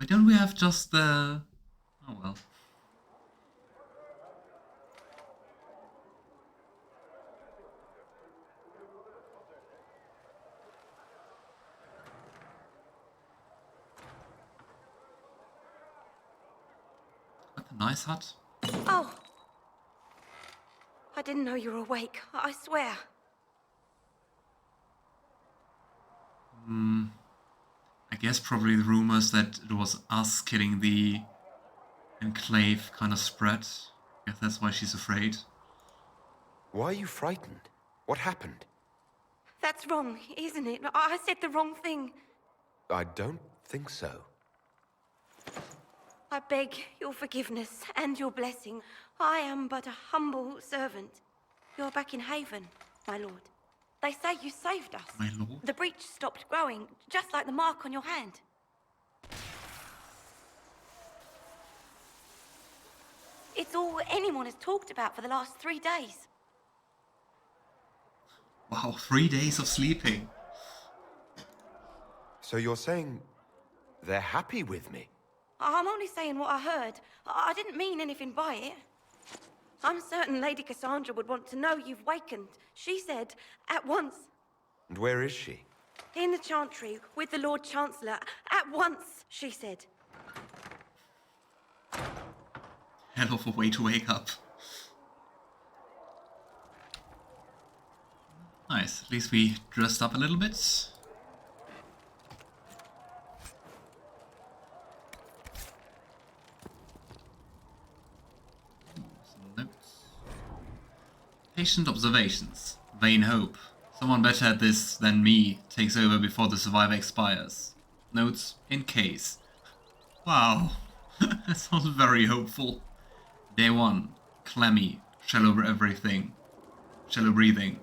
Why don't we have just the... Oh well. What a nice hut. Oh! I didn't know you were awake, I swear. I guess probably the rumors that it was us killing the enclave kind of spread. I guess that's why she's afraid. Why are you frightened? What happened? That's wrong, isn't it? I said the wrong thing. I don't think so. I beg your forgiveness and your blessing. I am but a humble servant. You're back in Haven, my lord. They say you saved us. My lord? The breach stopped growing, just like the mark on your hand. It's all anyone has talked about for the last 3 days. Wow, 3 days of sleeping. So you're saying they're happy with me? I'm only saying what I heard. I didn't mean anything by it. I'm certain Lady Cassandra would want to know you've wakened. She said, at once. And where is she? In the Chantry, with the Lord Chancellor. At once, she said. Hell of a way to wake up. Nice, at least we dressed up a little bit. Some notes. Patient observations. Vain hope. Someone better at this than me takes over before the survivor expires. Notes in case. Wow, that sounds very hopeful. Day 1. Clammy. Shallow everything. Shallow breathing.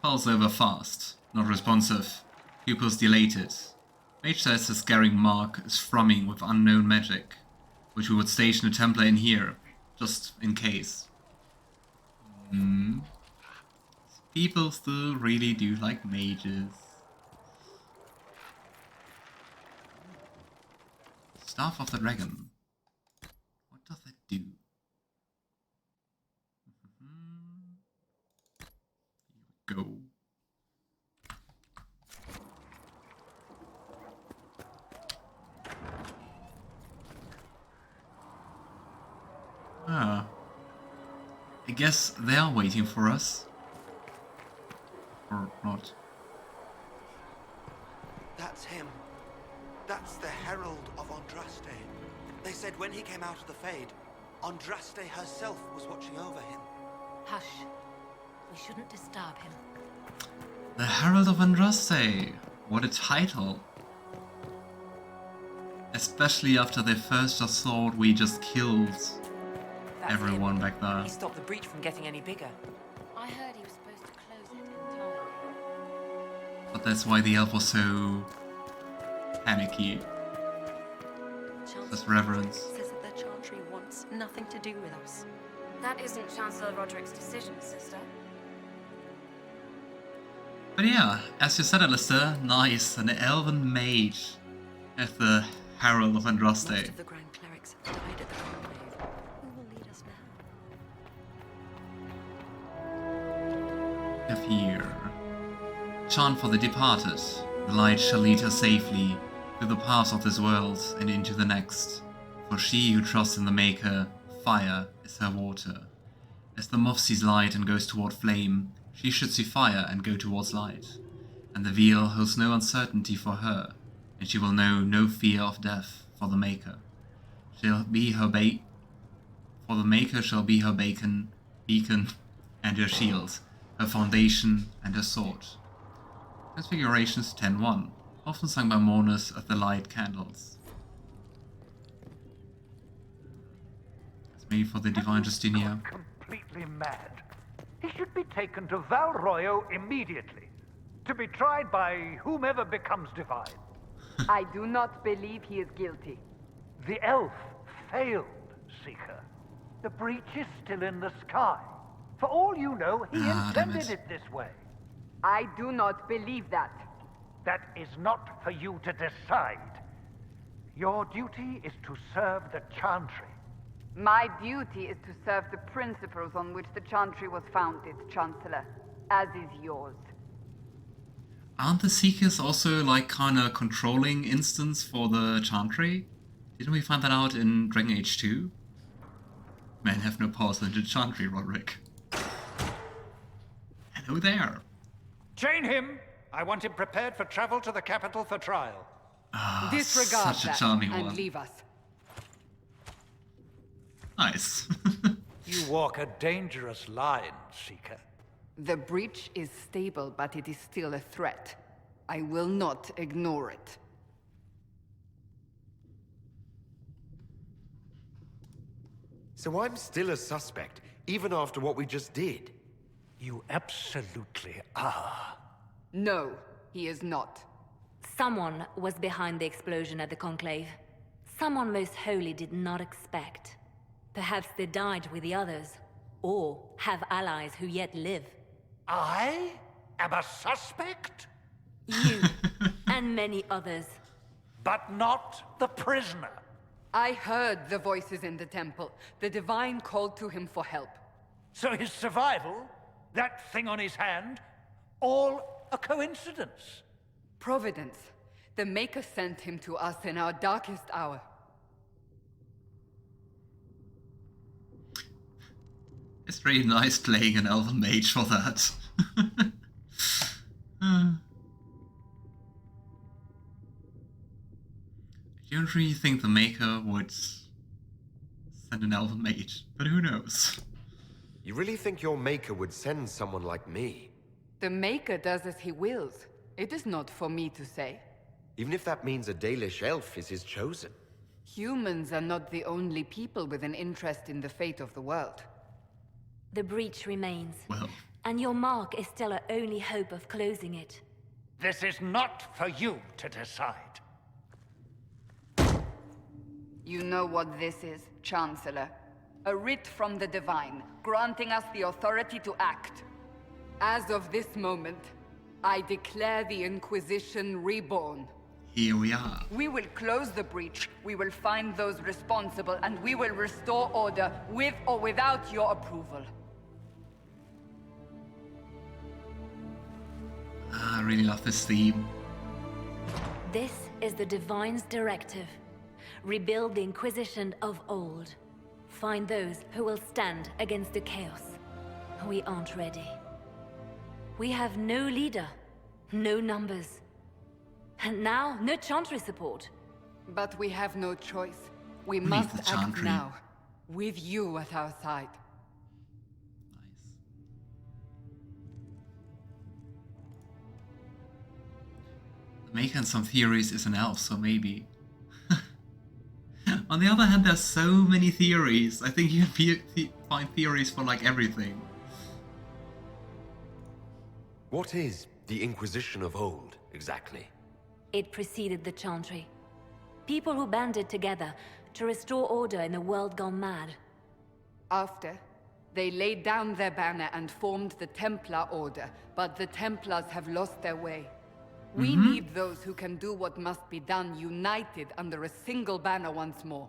Pulse over fast. Not responsive. Pupils dilated. Mage says the scaring mark is thrumming with unknown magic, which we would station a Templar in here, just in case. People still really do like mages. Staff of the Dragon. What does that do? Here we go. Ah. I guess they are waiting for us. Or not. That's him. That's the Herald of Andraste. They said when he came out of the Fade, Andraste herself was watching over him. Hush. We shouldn't disturb him. The Herald of Andraste. What a title. Especially after they first just thought we just killed everyone back there. He stopped the breach from getting any bigger. I heard he was supposed to close it entirely. But that's why the elf was so panicky. This reverence. Says that the Chantry wants nothing to do with us. That isn't Chancellor Roderick's decision, sister. But yeah, as you said, Alistair, nice, an elven mage as the Herald of Most Andraste. of the Grand Clerics have died at the Conclave. Who will lead us now? Have here. Chant for the departed. The light shall lead her safely through the paths of this world and into the next. For she who trusts in the Maker, fire is her water. As the moth sees light and goes toward flame, she should see fire and go towards light. And the veil holds no uncertainty for her, and she will know no fear of death for the Maker. Shall be her for the Maker shall be her beacon, and her shield, her foundation and her sword. Transfigurations 10:1, often sung by mourners at the light candles. It's made for the divine Justinia. Completely mad. He should be taken to Val Royo immediately, to be tried by whomever becomes divine. I do not believe he is guilty. The elf failed, Seeker. The breach is still in the sky. For all you know, he damn intended it. it this way. I do not believe that. That is not for you to decide. Your duty is to serve the Chantry. My duty is to serve the principles on which the Chantry was founded, Chancellor, as is yours. Aren't the Seekers also like kinda controlling instance for the Chantry? Didn't we find that out in Dragon Age 2? Men have no pause in the Chantry, Roderick. Hello there. Chain him! I want him prepared for travel to the capital for trial. Disregard such a that charming and one. leave us. Nice. You walk a dangerous line, Seeker. The breach is stable, but it is still a threat. I will not ignore it. So I'm still a suspect, even after what we just did. You absolutely are. No, he is not. Someone was behind the explosion at the Conclave. Someone most holy did not expect. Perhaps they died with the others, or have allies who yet live. I am a suspect? You, and many others. But not the prisoner. I heard the voices in the temple. The Divine called to him for help. So his survival, that thing on his hand, all a coincidence. Providence. The Maker sent him to us in our darkest hour. It's really nice playing an elven mage for that. I don't really think the Maker would send an elven mage, but who knows? You really think your Maker would send someone like me? The Maker does as he wills. It is not for me to say. Even if that means a Dalish elf is his chosen? Humans are not the only people with an interest in the fate of the world. The breach remains. Well, And your mark is still our only hope of closing it. This is not for you to decide. You know what this is, Chancellor. A writ from the Divine, granting us the authority to act. As of this moment, I declare the Inquisition reborn. here we are. We will close the breach, we will find those responsible, and we will restore order with or without your approval. I really love this theme. This is the Divine's directive. Rebuild the Inquisition of old. Find those who will stand against the chaos. We aren't ready. We have no leader, no numbers. And now, no Chantry support. But we have no choice. We need must the act Chantry. now, with you at our side. Nice. The Maker in some theories is an elf, so maybe. On the other hand, there's so many theories. I think you can find theories for like everything. What is the Inquisition of old, exactly? It preceded the Chantry. People who banded together to restore order in a world gone mad. After, they laid down their banner and formed the Templar Order, but the Templars have lost their way. We need those who can do what must be done, united under a single banner once more.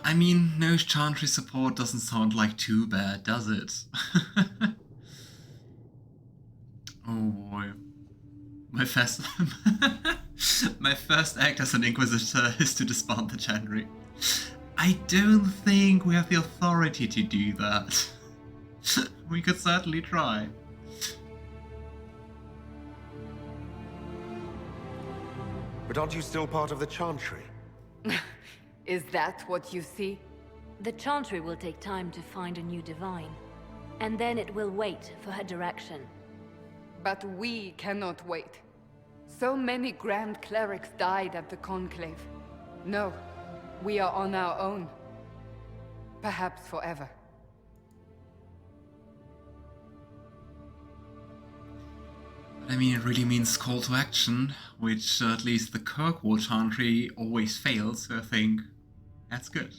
I mean, no Chantry support doesn't sound like too bad, does it? Oh boy. My first my first act as an Inquisitor is to disband the Chantry. I don't think we have the authority to do that. We could certainly try. But aren't you still part of the Chantry? Is that what you see? The Chantry will take time to find a new Divine. And then it will wait for her direction. But we cannot wait. So many Grand Clerics died at the Conclave. No, we are on our own. Perhaps forever. I mean, it really means call to action, which at least the Kirkwall Chantry always fails, so I think that's good.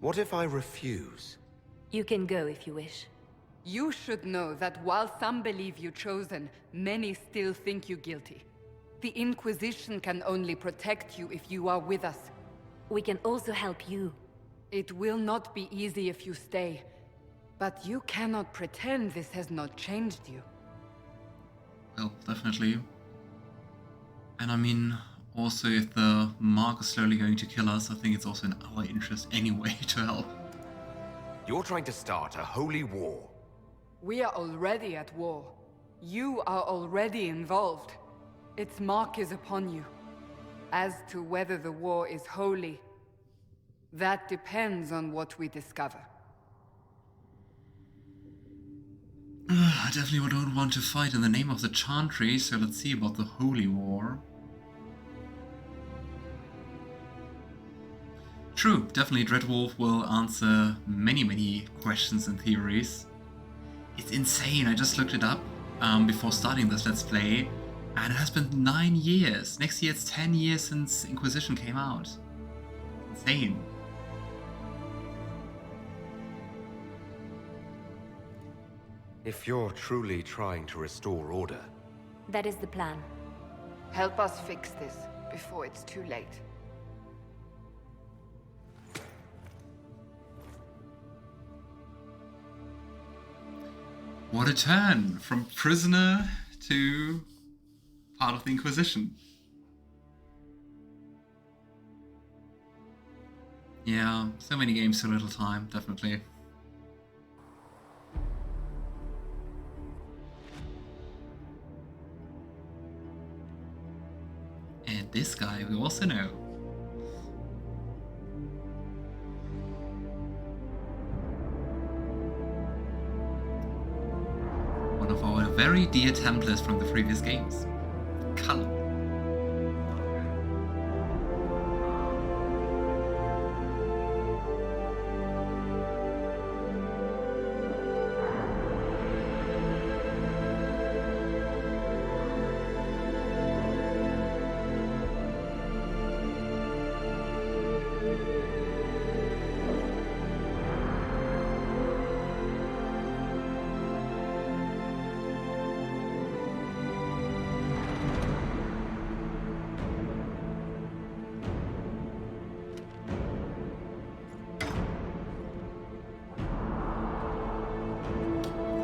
What if I refuse? You can go if you wish. You should know that while some believe you chosen, many still think you guilty. The Inquisition can only protect you if you are with us. We can also help you. It will not be easy if you stay. But you cannot pretend this has not changed you. Well, definitely. And I mean, also if the Mark is slowly going to kill us, I think it's also in our interest anyway to help. You're trying to start a holy war. We are already at war. You are already involved. Its mark is upon you. As to whether the war is holy, that depends on what we discover. I definitely don't want to fight in the name of the Chantry, so let's see about the Holy War. True, definitely Dreadwolf will answer many questions and theories. It's insane, I just looked it up before starting this Let's Play, and it has been 9 years. Next year it's 10 years since Inquisition came out. Insane. If you're truly trying to restore order, That is the plan. Help us fix this before it's too late. What a turn! From prisoner to part of the Inquisition. Yeah, so many games, so little time, definitely. And this guy we also know. One of our very dear Templars from the previous games. Color.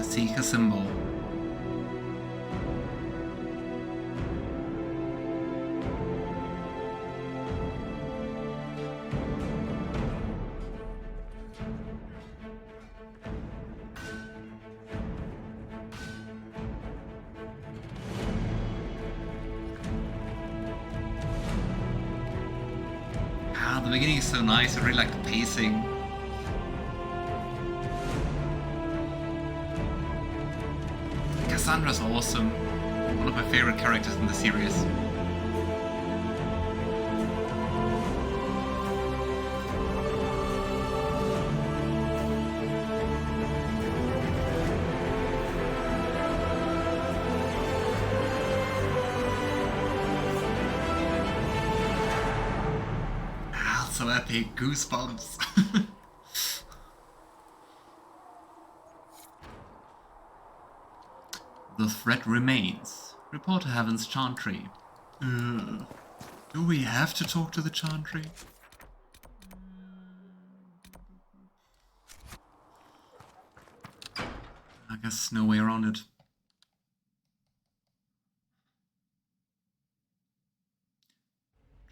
Seeker symbol. Ah, the beginning is so nice. I really like the pacing. Cassandra's awesome. One of my favorite characters in the series. Ah, so epic. Goosebumps. The threat remains. Report to Heaven's Chantry. Do we have to talk to the Chantry? I guess no way around it.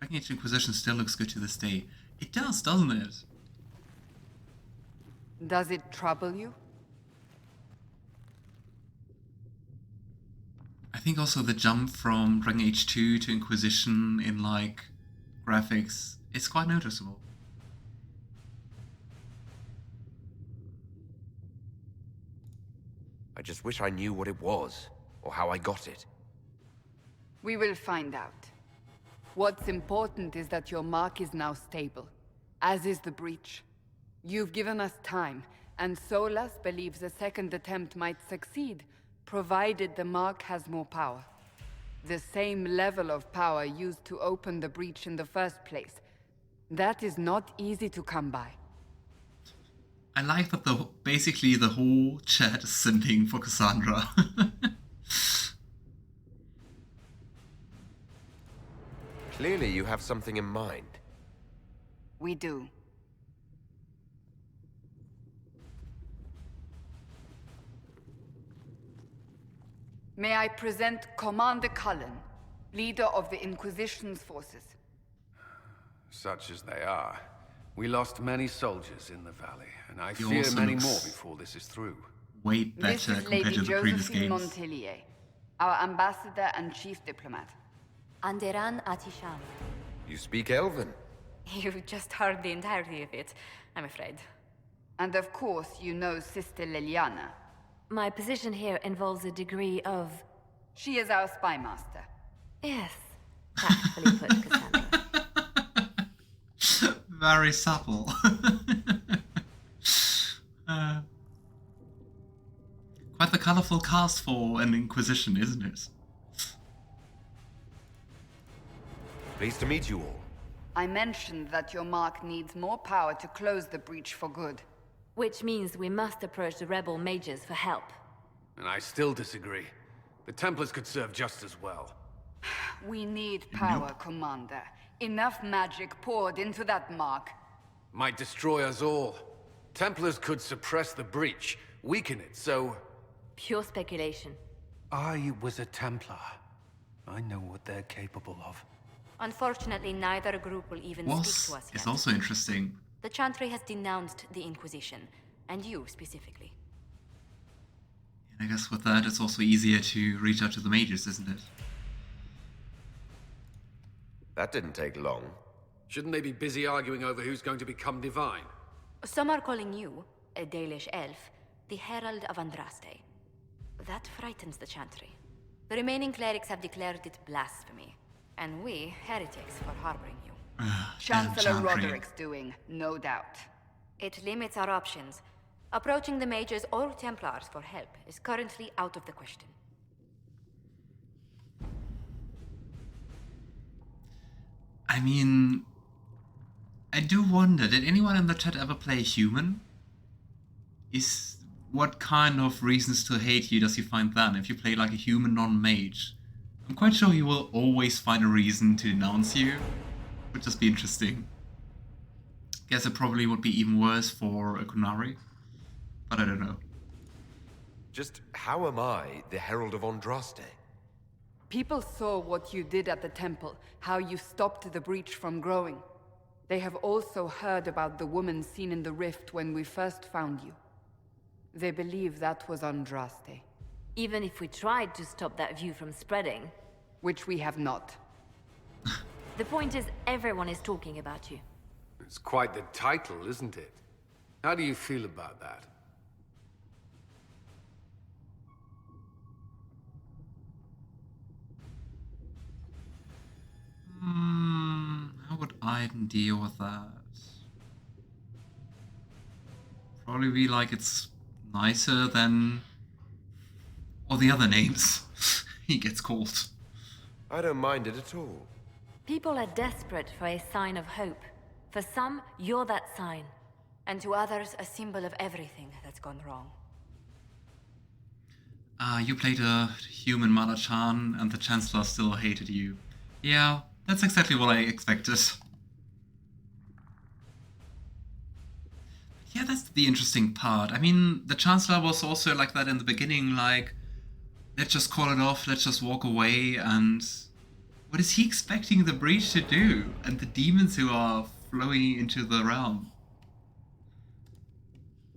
Dragon Age Inquisition still looks good to this day. It does, doesn't it? Does it trouble you? I think also the jump from Dragon Age 2 to Inquisition in like graphics is quite noticeable. I just wish I knew what it was, or how I got it. We will find out. What's important is that your mark is now stable, as is the breach. You've given us time, and Solas believes a second attempt might succeed, provided the mark has more power. The same level of power used to open the breach in the first place. That is not easy to come by. I like that basically the whole chat is simping for Cassandra. Clearly you have something in mind. We do. May I present Commander Cullen, leader of the Inquisition's forces. Such as they are. We lost many soldiers in the valley, and I He fear also many looks more before this is through. way This better is compared Lady to the previous Josephine games. Montillier, our ambassador and chief diplomat. Anderan Atisham. You speak Elven. You just heard the entirety of it, I'm afraid. And of course, you know Sister Liliana. My position here involves a degree of... She is our spy master. Yes, tactfully put, Cassandra. Very supple. Quite the colorful cast for an Inquisition, isn't it? Pleased to meet you all. I mentioned that your mark needs more power to close the breach for good. Which means we must approach the rebel mages for help. And I still disagree. The Templars could serve just as well. We need power, Commander. Enough magic poured into that mark. Might destroy us all. Templars could suppress the breach, weaken it, so... Pure speculation. I was a Templar. I know what they're capable of. Unfortunately, neither group will even speak to us yet. It's also interesting. The Chantry has denounced the Inquisition, and you specifically. And I guess with that, it's also easier to reach out to the mages, isn't it? That didn't take long. Shouldn't they be busy arguing over who's going to become divine? Some are calling you, a Dalish elf, the Herald of Andraste. That frightens the Chantry. The remaining clerics have declared it blasphemy, and we, heretics, for harboring you. Chancellor Chantry. Roderick's doing, no doubt. It limits our options. Approaching the mages or Templars for help is currently out of the question. I mean, I do wonder, did anyone in the chat ever play a human? What kind of reasons to hate you does he find then if you play like a human non-mage? I'm quite sure he will always find a reason to denounce you. Would just be interesting. Guess it probably would be even worse for a Kunari. But I don't know. Just how am I the Herald of Andraste? People saw what you did at the temple, how you stopped the breach from growing. They have also heard about the woman seen in the rift when we first found you. They believe that was Andraste. Even if we tried to stop that view from spreading. Which we have not. The point is, everyone is talking about you. It's quite the title, isn't it? How do you feel about that? How would I deal with that? Probably be like it's nicer than all the other names he gets called. I don't mind it at all. People are desperate for a sign of hope. For some, you're that sign. And to others, a symbol of everything that's gone wrong. You played a human Malachan and the Chancellor still hated you. Yeah, that's exactly what I expected. Yeah, that's the interesting part. I mean, the Chancellor was also like that in the beginning, like, let's just call it off, let's just walk away, and what is he expecting the breach to do? And the demons who are flowing into the realm?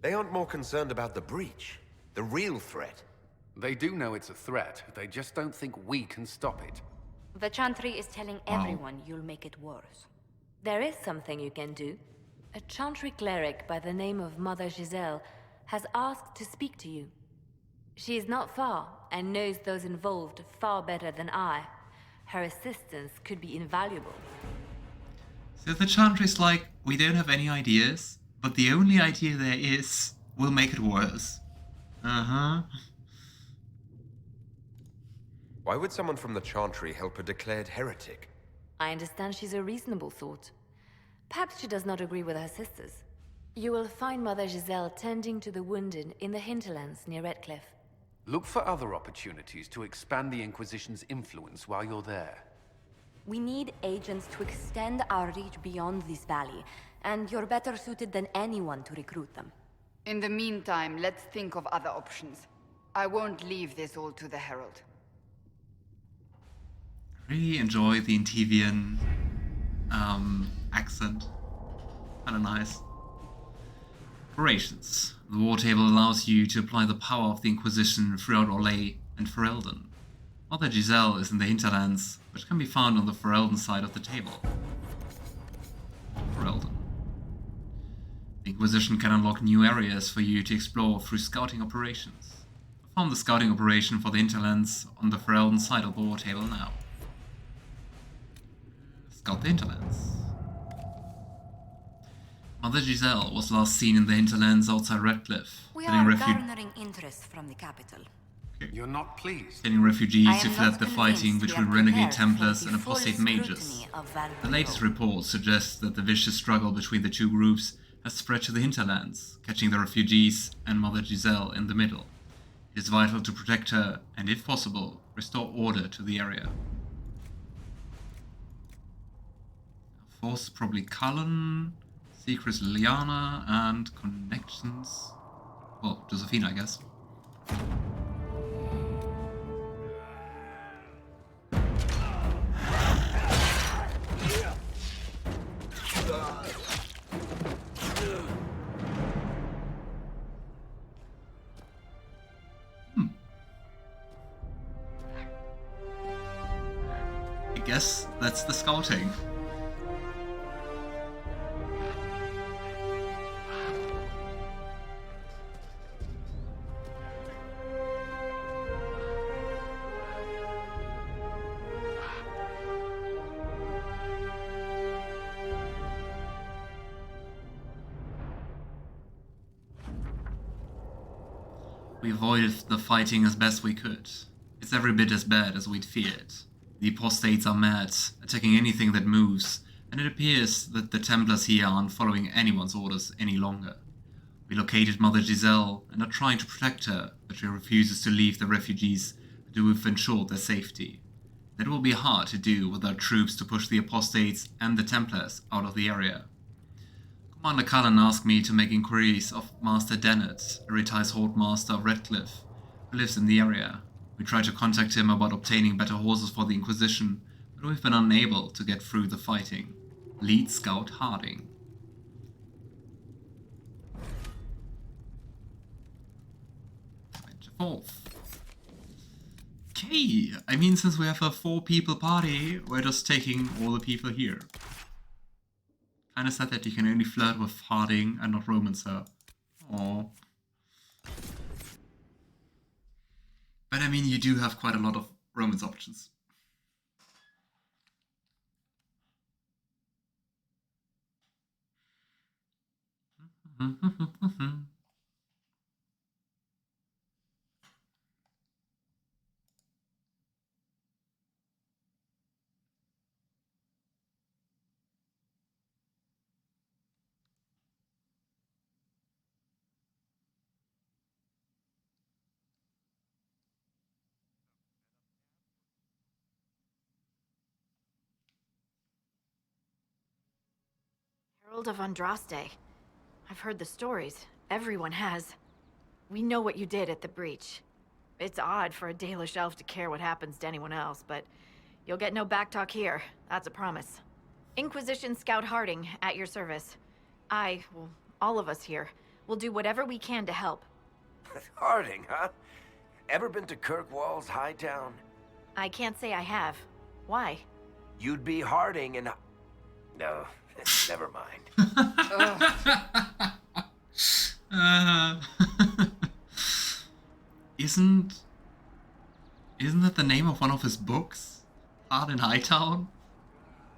They aren't more concerned about the breach, the real threat. They do know it's a threat, they just don't think we can stop it. The Chantry is telling everyone you'll make it worse. There is something you can do. A Chantry cleric by the name of Mother Giselle has asked to speak to you. She is not far and knows those involved far better than I. Her assistance could be invaluable. So the Chantry's like, we don't have any ideas, but the only idea there is will make it worse. Uh-huh. Why would someone from the Chantry help a declared heretic? I understand she's a reasonable sort. Perhaps she does not agree with her sisters. You will find Mother Giselle tending to the wounded in the hinterlands near Redcliffe. Look for other opportunities to expand the Inquisition's influence while you're there. We need agents to extend our reach beyond this valley, and you're better suited than anyone to recruit them. In the meantime, let's think of other options. I won't leave this all to the Herald. Really enjoy the Intivian accent. Kinda nice. Operations. The war table allows you to apply the power of the Inquisition throughout Orlais and Ferelden. Mother Giselle is in the hinterlands, which can be found on the Ferelden side of the table. Ferelden. The Inquisition can unlock new areas for you to explore through scouting operations. Perform the scouting operation for the hinterlands on the Ferelden side of the war table now. Scout the hinterlands. Mother Giselle was last seen in the hinterlands outside Redcliffe, We getting are garnering interest from the capital. You're not pleased? getting refugees who fled the fighting convinced we between are renegade prepared for Templars the and full apostate mages. scrutiny of Val The latest Royeaux. reports suggest that the vicious struggle between the two groups has spread to the hinterlands, catching the refugees and Mother Giselle in the middle. It is vital to protect her and, if possible, restore order to the area. Force probably Cullen, Secrets Liliana, and connections. Well, Josephine, I guess. I guess that's the scouting. We avoided the fighting as best we could. It's every bit as bad as we'd feared. The apostates are mad, attacking anything that moves, and it appears that the Templars here aren't following anyone's orders any longer. We located Mother Giselle and are trying to protect her, but she refuses to leave the refugees until we've ensured their safety. That will be hard to do without troops to push the apostates and the Templars out of the area. Commander Cullen asked me to make inquiries of Master Dennett, a retired Horde-master of Redcliffe, who lives in the area. We tried to contact him about obtaining better horses for the Inquisition, but we've been unable to get through the fighting. Lead Scout Harding. Okay, I mean, since we have a 4-people party, we're just taking all the people here. Kinda sad that you can only flirt with Harding and not romance her. Aww. But I mean, you do have quite a lot of romance options. Herald of Andraste. I've heard the stories. Everyone has. We know what you did at the breach. It's odd for a Dalish elf to care what happens to anyone else, but you'll get no backtalk here. That's a promise. Inquisition Scout Harding, at your service. Well, all of us here, will do whatever we can to help. Harding, huh? Ever been to Kirkwall's Hightown? I can't say I have. Why? You'd be Harding and... No, never mind. Isn't that the name of one of his books? Hard in Hightown?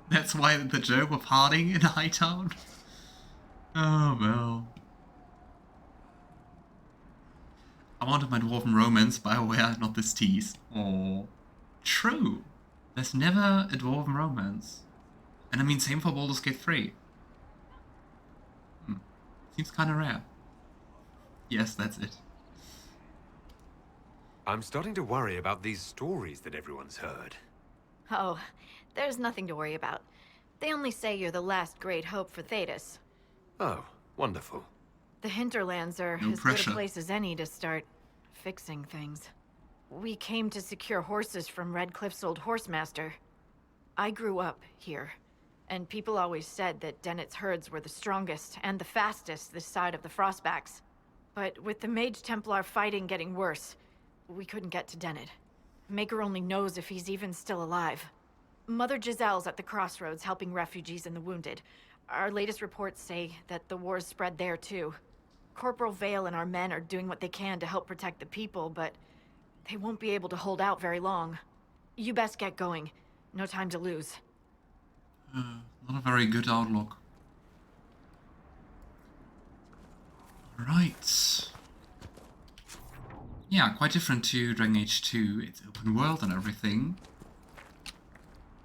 That's why the joke of Harding in Hightown? Oh well. I wanted my dwarven romance, BioWare, not this tease. Oh, true. There's never a dwarven romance. And I mean, same for Baldur's Gate 3. Seems kinda rare. Yes, that's it. I'm starting to worry about these stories that everyone's heard. Oh, there's nothing to worry about. They only say you're the last great hope for Thedas. Oh, wonderful. The hinterlands are No as pressure. good a place as any to start fixing things. We came to secure horses from Redcliffe's old horsemaster. I grew up here, and people always said that Dennett's herds were the strongest and the fastest this side of the Frostbacks. But with the Mage Templar fighting getting worse, we couldn't get to Dennett. Maker only knows if he's even still alive. Mother Giselle's at the crossroads helping refugees and the wounded. Our latest reports say that the war's spread there too. Corporal Vale and our men are doing what they can to help protect the people, but they won't be able to hold out very long. You best get going. No time to lose. Not a very good outlook. Right. Yeah, quite different to Dragon Age 2. It's open world and everything.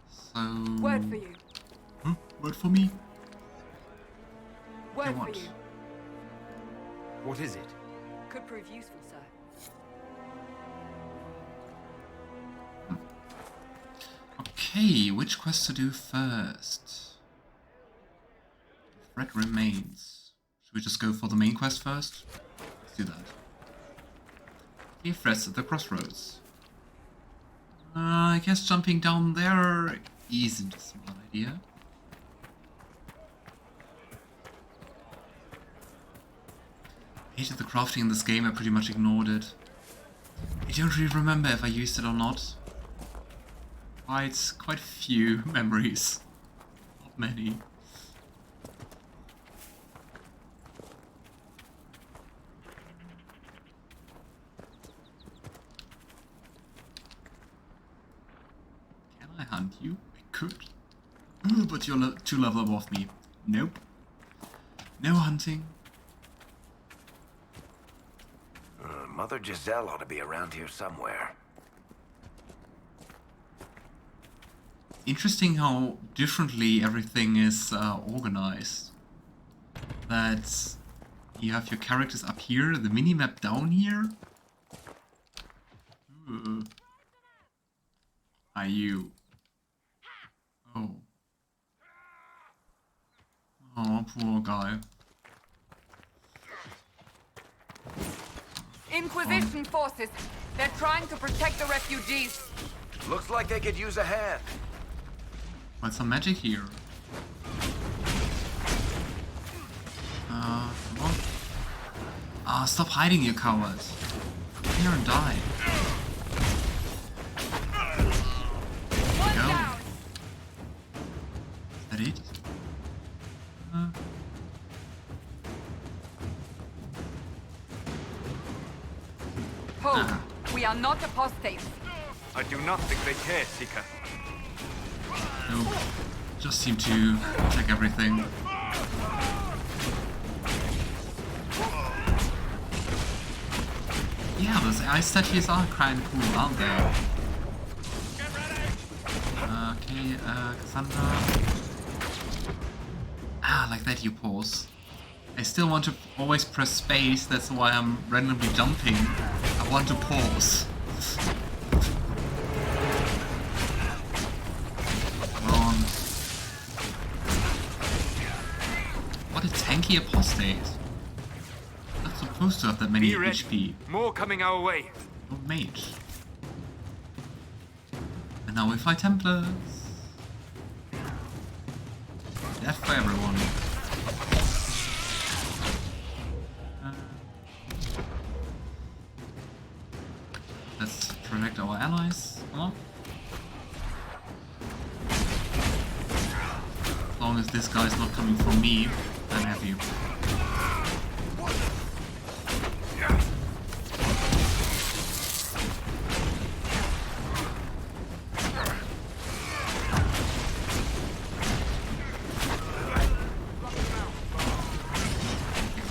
So... Word for you. Huh? Word for me? Word what? for you. What is it? Could prove useful, sir. Okay, which quest to do first? The threat remains. Should we just go for the main quest first? Let's do that. Okay, threats at the crossroads. I guess jumping down there isn't a smart idea. I hated the crafting in this game, I pretty much ignored it. I don't really remember if I used it or not. Quite few memories. Not many. Can I hunt you? I could. Ooh, but you're 2 level above me. Nope. No hunting. Mother Giselle ought to be around here somewhere. Interesting how differently everything is organized. That you have your characters up here, the minimap down here. Are you? Oh. Oh, poor guy. Inquisition forces. They're trying to protect the refugees. Looks like they could use a hand. Quite some magic here. Come on. Ah, stop hiding, you cowards. Come here and die. One Go. down. Is that it? Hold. We are not apostates. I do not think they care, Seeker. Nope. Just seem to check everything. Yeah, those ice statues are kind of cool, aren't they? Okay, Cassandra. Ah, like that you pause. I still want to always press space, that's why I'm randomly jumping. I want to pause. Come on. What a tanky apostate. Not supposed to have that many Be ready. HP. More coming our way. Oh, mage. And now we fight Templars. Death for everyone. Let's protect our allies. Come on. As long as this guy's not coming from me, I'm happy.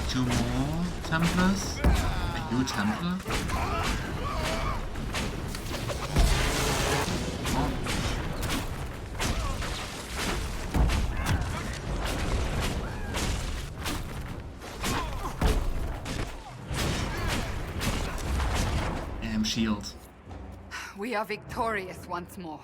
Two more Templars. Are you a Templar? Damn shield. We are victorious once more.